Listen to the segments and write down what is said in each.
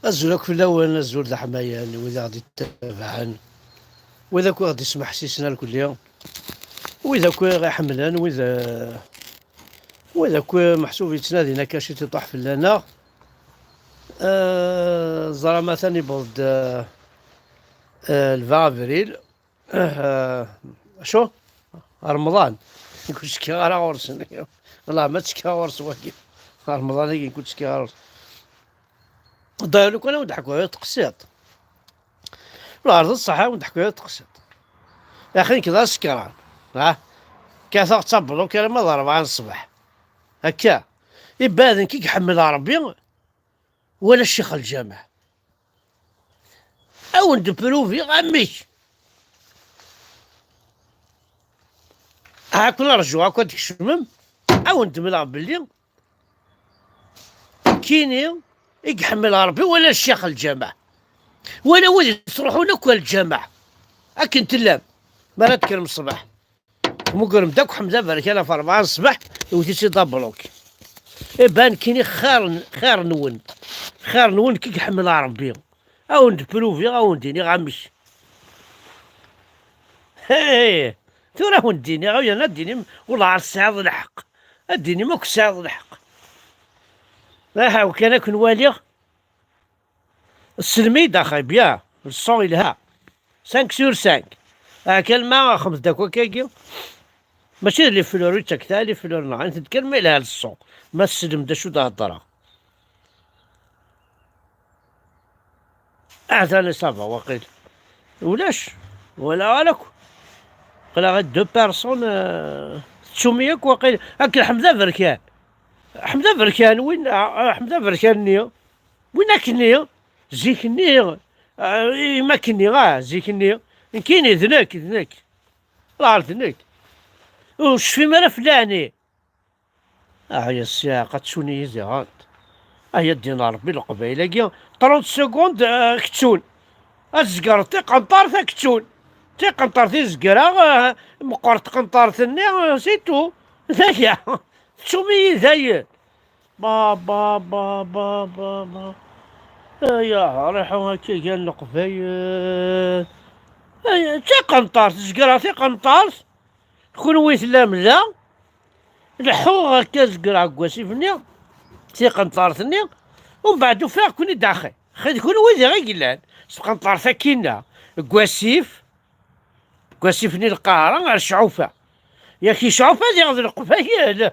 الزول في الأول الزول ذا حمايان وإذا غادي يتابعن وإذا كو غادي يسمح حسيسنا لكل يوم وإذا كو غيحملن وإذا كو محسوب يتنادينا كاشي تطيح في اللنا زرا ثاني يبغض الفا افريل شو رمضان يكون شكي غير غورس والله ما تشكي غورس واكي رمضان يكون شكي غورس ضايلو كنا ونضحكوا على تقسيط الأرض الصحة ونضحكوا على تقسيط يا أخي كذا سكران كاثر تصبلو كان ما ضرب عن الصباح هكا يبان كي يحمل ربي ولا الشيخ الجامع أو ندبلو في غميش كنا رجعوا هاكا ديك الشمم أو ندمل باللي كيني يحمل ربي ولا الشيخ الجامع ولا ولد تروحوا لك الجامع أكن تلام ما تكرم الصباح مقرم داك حمزة بارك الله في 4 الصباح وتيسي دابلوك يبان كيني خير نون كي يحمل ربي أو ندبلو أو نديني غامش هي ترى نديني غير أنا نديني والله على السعاد الحق اديني ماك السعاد الحق وكان كنوالي السلميد اخي بيا الصون لها 5/5 كلمة 5 دقائق كاكي ماشي لي فلوري تاع لي فلور انت تكلمي لها الصون ما السلم دا شو دا هضره اعطاني صافا وقيل ولاش ولا لك قال غير 2 بيرسون 900 وقيل هاك حمزة بركان وين حمزة بركان وين كني زيكني ما كني زيكني كاين ذناك لا عرفت ذناك وش في مرا فلاني يا الساقة تسوني زغانت هي الدينار بالقبيلة كيا 30 سكوند كتسون الزقر قنطار كتسون قنطار زقرا مقرط قنطار ثني سيتو ذايا تسومي ذايا با يا ريحو هكا قال القبايل تا قنطار زقرا قنطار كون ويث لا ملا لحو هكا زقرا كواسيفني قنطار ثني ومن بعد فيها كوني داخل خذ كون ويث غير قلان قنطار ثكينا كواسيفني القاهرة على الشعوفة يا كي شعوفة ديال القبايل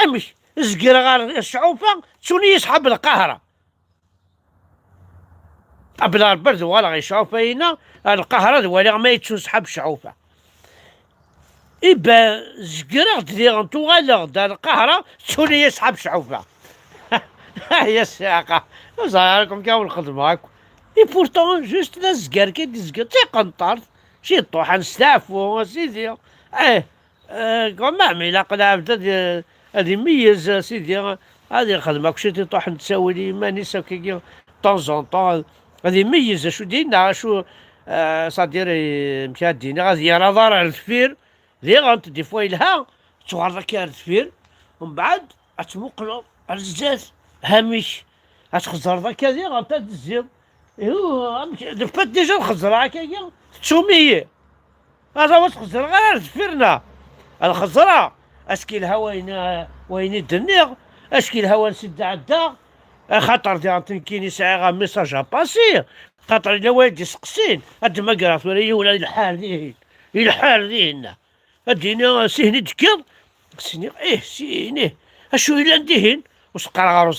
امش زقرا غير الشعوفة توني يسحب القاهرة بلا البرد ولا غير شعوفة هنا القاهرة ولا ما يتسحب الشعوفة إبا زقرا ديال انتو دار القاهرة توني يسحب شعوفة يا الساقة وصايركم كاع الخدمة هاكو بورتون جوست لا زقار كي زقار تي قنطار شي طوحة نستعفو سيدي كما عميلة قناع بدا هادي ميز سيدي هادي الخدمة كلشي تيطوح نتساوي لي ماني ساكي طون طون غادي يميز شو دينا شو صادير مشى دينا غادي يرى ضرع الثفير ذي غانت دي فوا يلها تغرى كي الثفير ومن بعد تمقلو الزاز هامش تخزر ذاك ذي غانت تزيد دفات ديجا الخزرة هكايا تسومية هذا هو تخزر غير الثفيرنا الخزرة اسكي الهوا وين الدنيغ اسكي الهوا نسد عدا خاطر دي كاين ساعه ميساج باسي خاطر الا والد يسقسين هاد ما قرات ولا الحال ذينا ادينا سيني دكر سيني سيني اشو الا ندهن وسقر غارو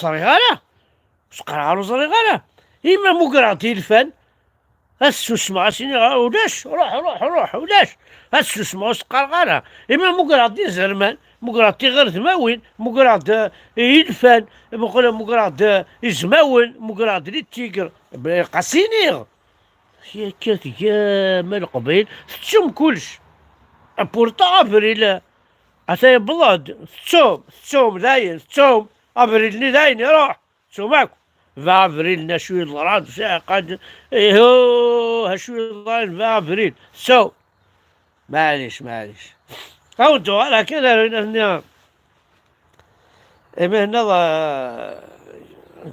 صريغاله اما مقراتي الفن السوسمة سيني ولاش روح ولاش السوسمة وسقر غارة اما مقراتي زرمان مقراتي غير ثماوين مقرات يدفن مقرات يزماون مقرات للتيقر قاسيني هي كاك يا مال قبيل تشوم كلش بورتا افريل عطايا بلاد تشوم داين تشوم افريل داين روح تشوماك فا افريل نشوي الضراد قد هشوي الضراد فا افريل معليش عودوا على كذا هنا هنا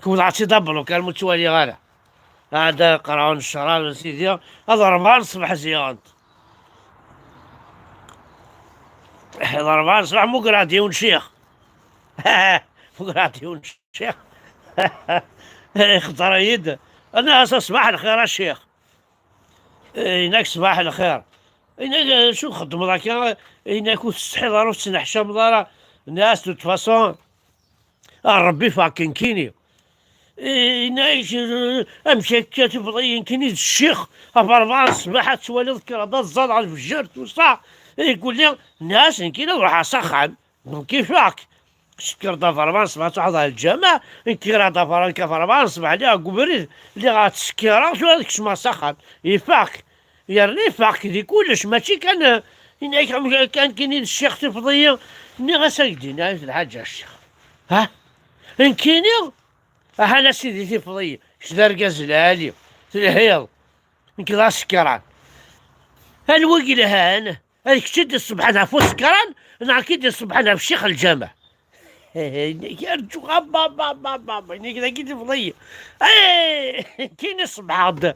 كون عرفتي دبلو كان متوالي غالا هذا قراون الشرال سيدي هذا 4 الصباح زيانت، هذا 4 الصباح مو قراديون شيخ مو قراديون شيخ خطر يد انا صباح الخير الشيخ، هناك صباح الخير، هناك شو نخدم ذاك، هناك تستحي ضروري تنحشم ضرا الناس دو فاسون ربي فاكين كيني، نعيش امشي كتبغي يمكن الشيخ افرضان الصباح توالي ذكر هذا الزاد على الفجر توصا يقول لي الناس يمكن نروح اسخن كيفاك شكر دافرمان صباح تحضر الجامع يمكن راه دافرمان كفرمان صباح عليها قبري اللي غاتسكيرا شو هذاك ما سخن يفاك يرني فاك دي كلش ماشي كان هناك كان كاين الشيخ تفضيه ني غاساكدين الحاجه الشيخ ها كاين انا سيدي تفضيه اش دار كازلالي الهيض يمكن راه سكران الوقت هان هذيك تشد الصبحانه فوق سكران انا اكيد الصبحانه في شيخ الجامع يرجو بابا كذا كي تفضيه كاين الصبح هذا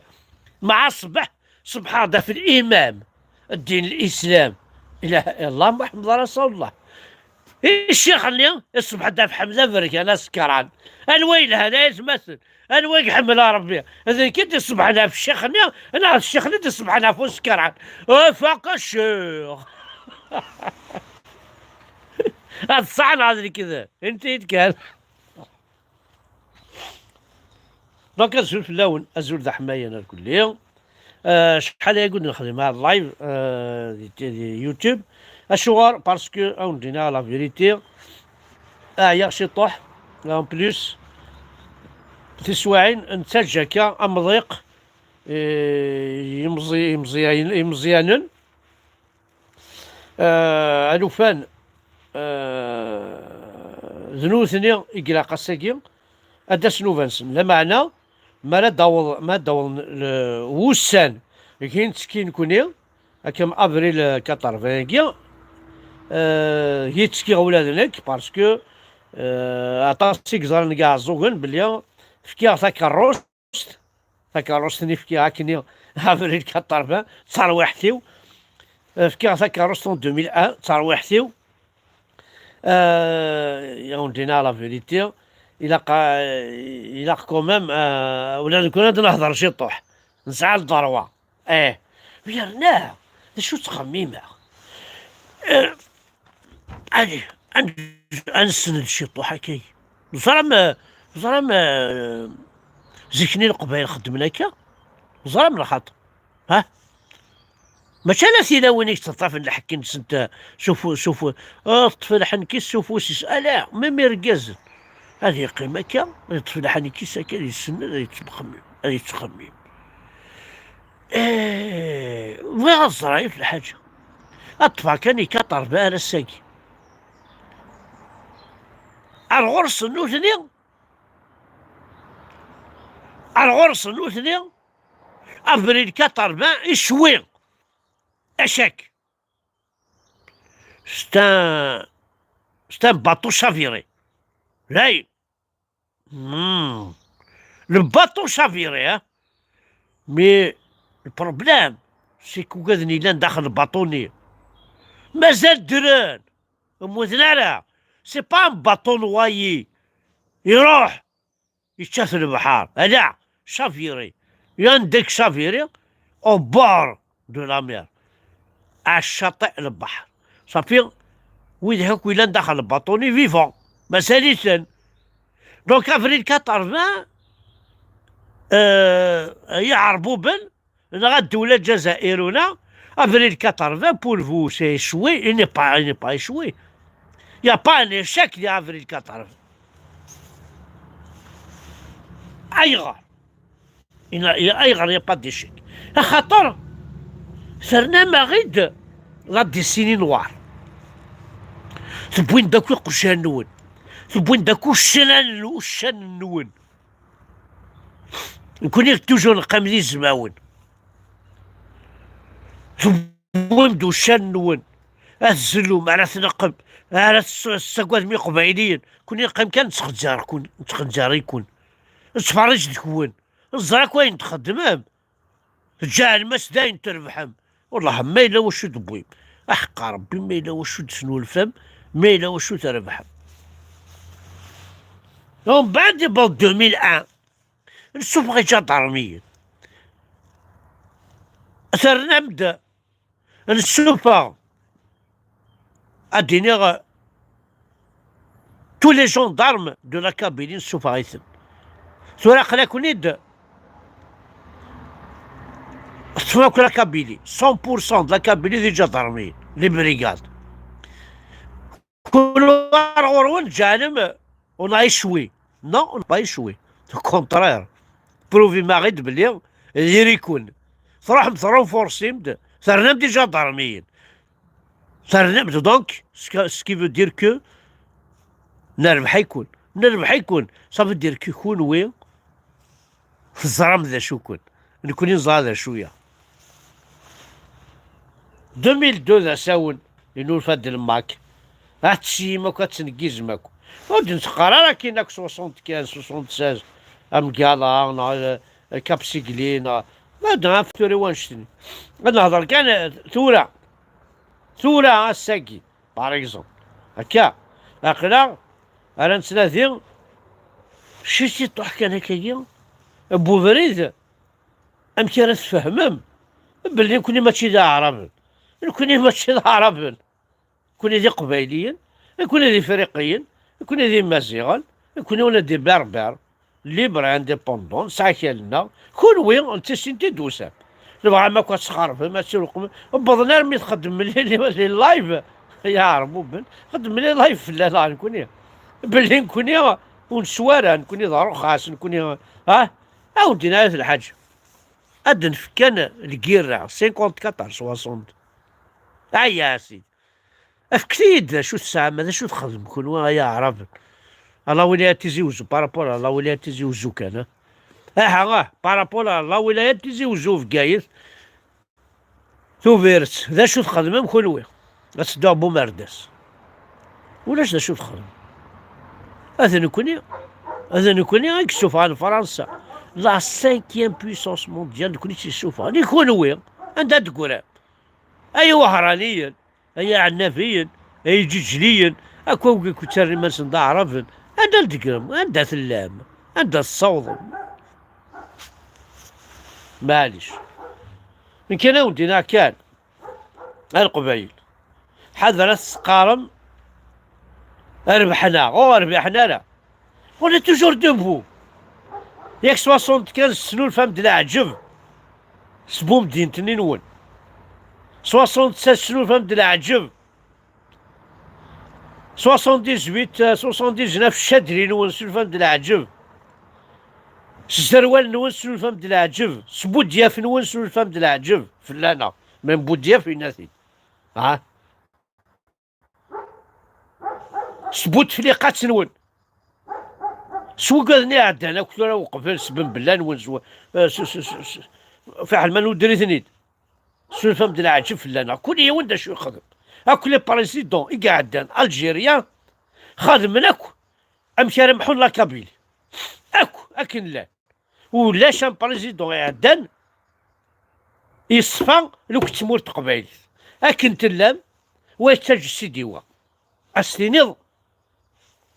مع الصبح صبح هذا في الامام الدين الاسلام اله الا الله محمد رسول الله الشيخ اللي الصبح هذا في حمزه فرك انا سكران الويل هذا يتمثل الويل حمل ربي اذا كنت الصبح انا في الشيخ اللي انا الشيخ اللي الصبح انا في سكران فاق الشيخ هذا الصحن هذا كذا انت يتكال دونك ازول في اللون ازول ذا حمايه انا كل يوم شحال يقول نخدم هذا اللايف دي يوتيوب الشوار باسكو اون دينا لا فيريتي يا شي طوح اون بليس تسواعين نتاج هكا امضيق يمزيانن الوفان ذنوثني يقرا قصيكي هذا سنوفانسن لا معنى ما داول وسان كاين تسكين كوني كم افريل 80 هي تسكي ولادنك باسكو عطاسيك زرن كاع زوغن بلي فكيها ثاكاروستني فكيها كني افريل 80 ترويحتيو فكيها ثاكاروست 2001 ترويحتيو يوندينا لا فيريتي إلا كومام ولا نكون نهضر شي طوح نسعى الضروة ويرناه شو تخميمه أني أنسند شي طوح هكاي زرم زكني القبائل خدمنا هكا زرم الخط ها ماشي انا سينا وينيك تطرف الحكي نسنت شوفوا طفل حنكيس شوفوا لا ما يرقز هذه قيمة كا طفل حنكيس هكا يسن هذه تخمم وين الزرايف في الحاجة الطفل كان يكطر بها الساقي الغرس النوثني افريل 80 يشوي اشاك ستان باطو شافيري لاي الباطو شافيري مي البروبلام سي كو قادني لان داخل الباطوني مازال دران موثنا لا سي با باطو نوايي يروح يتشاف البحر لا شافيري يندك شافيري او بار دو لا مير على الشاطئ البحر صافي وين هاك وين دخل الباطوني فيفون ما ساليسن دونك افريل 80 يعربوا بن الدولة الجزائر هنا افريل 80 بور فو سي شوي ني با شوي يا با ان ايشيك دي افريل 80 ايغر يا با ديشيك خاطر صرنا مغيد لا ديسيني نوار تبوين داكو قرشان نون تبوين داكو الشان نون نكون توجور نقام زماون تبوين دو الشان نون الزلوم على تنقب على الساقوات مي قبايليين كون يقام كان تخنجار يكون تفرج تكون الزراك وين تخدمهم جا الماس داين تربحهم والله ما إلا واش تبويم أحق ربي ما إلا واش تسنو الفم ما إلا واش تربحهم. ومن بعد يبقى 2001 نشوف غير جدرمية أثر نبدا نشوف أديني tous les gendarmes de la Kabylie نشوف غيثم ثورة قلاكونيد تفوق la Kabylie 100% de la Kabylie دي جدرمية لي بريغاد كل غرون جانم on a échoué non on n'a pas échoué au contraire بروفي ما غيد بلي اللي يكون صراحة renforcés صرنا دي جدرميين صرنا دونك سكي فو دير كو نربح يكون صافي دير كي يكون وين في الزرام ذا شو كون نكون نزاد شويه 2002 ذا ساون ينول فاد الماك هاتشي ما كتنكيز ماكو ودي نتقرا راه كاينك 75 76 امكالا كابسيكلين ما درنا فتوري وانشتني نهضر كان ثورة الساكي باغ اكزومبل هكا اقلا انا نتنادي شتي طوح كان هكايا بو فريد امتى راه تفهمم بلي كوني ماشي ذا عرب كوني ماشي ذا عرب كوني ذي قبايليين كوني ذي فريقيين كوني ذي مازيغان كوني ولا دي بربر ليبر انديبوندون ساكلنا كون وين انت سنتي دوسا تبغى ما كتخرف ما تسوق بضنا رمي تخدم لي لايف يا ربوبن خدم لي لايف لا نكوني بلي نكوني ونسوارا نكوني ضرو خاص نكوني اودي ناس الحاج ادن كان الكيرا 54 60 يا سيدي افكتيد شو الساعه ماذا شو تخدم كون يا عرب الله ولايات تزوجو بارابول الله ولايات تزوجو كان بارابول الله ولايات تزوجو في كايس توفيرت ذا شو تخدم كلوي غتسداو بومرداس ولاش ذا شو تخدم هذا نكوني غير تشوف عن فرنسا لا 5e بويسونس مونديال نكوني تشوفها يكون وين عندها تقرا اي وهرانيا اي عنافيا اي ججليا اكو كتر ماس نضا عرفن عندها الدقرم عندها ثلام عندها الصوض معليش من كان ودينا كان القبايل حذر السقارم ربحنا لا on est toujours debout ياك 75 سنون فهم د العجب سبو مدينتني نون 76 سنون فهم د العجب 79 الشادري نون سنون فهم د العجب الزروال نون سنون فهم د العجب سبو دياف نون سنون فهم د العجب فلانا من بو دياف يناثي سبو تفليقات نون سوقني عندنا كل راه وقف سبن بالله نون فعل ما ندري ثنيد شنو فهمت العجب فلانا كل يوم دا شو يخدم كل بريزيدون يقعدان الجيريا خادم اكو امشي رمحوا لا كابيل اكن لا ولا شان بريزيدون يعدان يصفى لو كنت مورت قبايل اكن تلام ويتاج سيديوا استنيض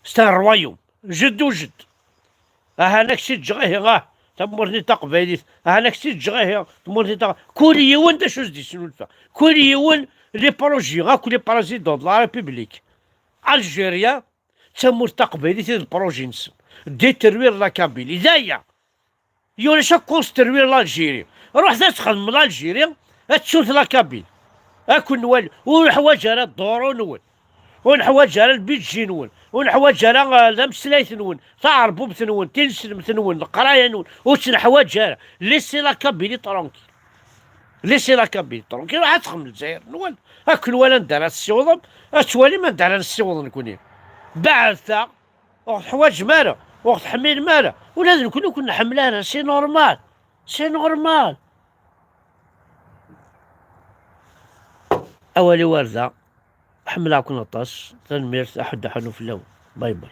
ستا الروايوم جد وجد هاناك سي تجغيه تمرني تقبايلي هاناك سي تجغيه تمرني كل يوم دا شو دي شنو كل يوم لي بروجي كل بريزيدون د لا ريبوبليك الجيريا تمر تقبايلي تي البروجي نسم دي تروير لا كابيلي دايا يولا شا كونستروير لالجيريا روح تخدم لالجيريا تشوف لا كابيل اكون نوال والحوايج راه الدورو نول والحوايج راه البيتجي نول والحوايج راه المسلايت نون تعربوب نون تنسلم نون القرايه نون واش الحوايج راه ليسي لا كابيلي طرونكي ليسي لا كابيلي طرونكي راح تخدم الجزائر نول هاكل ولا ندار السيوضم اتوالي ما ندار السيوضم نكوني بعثا وقت حوايج مالا وقت حميل مالا ولازم نكون نحملها سي نورمال سي نورمال اولي وارده حملها كنا طاس تنمير احد حنو في اللون باي باي.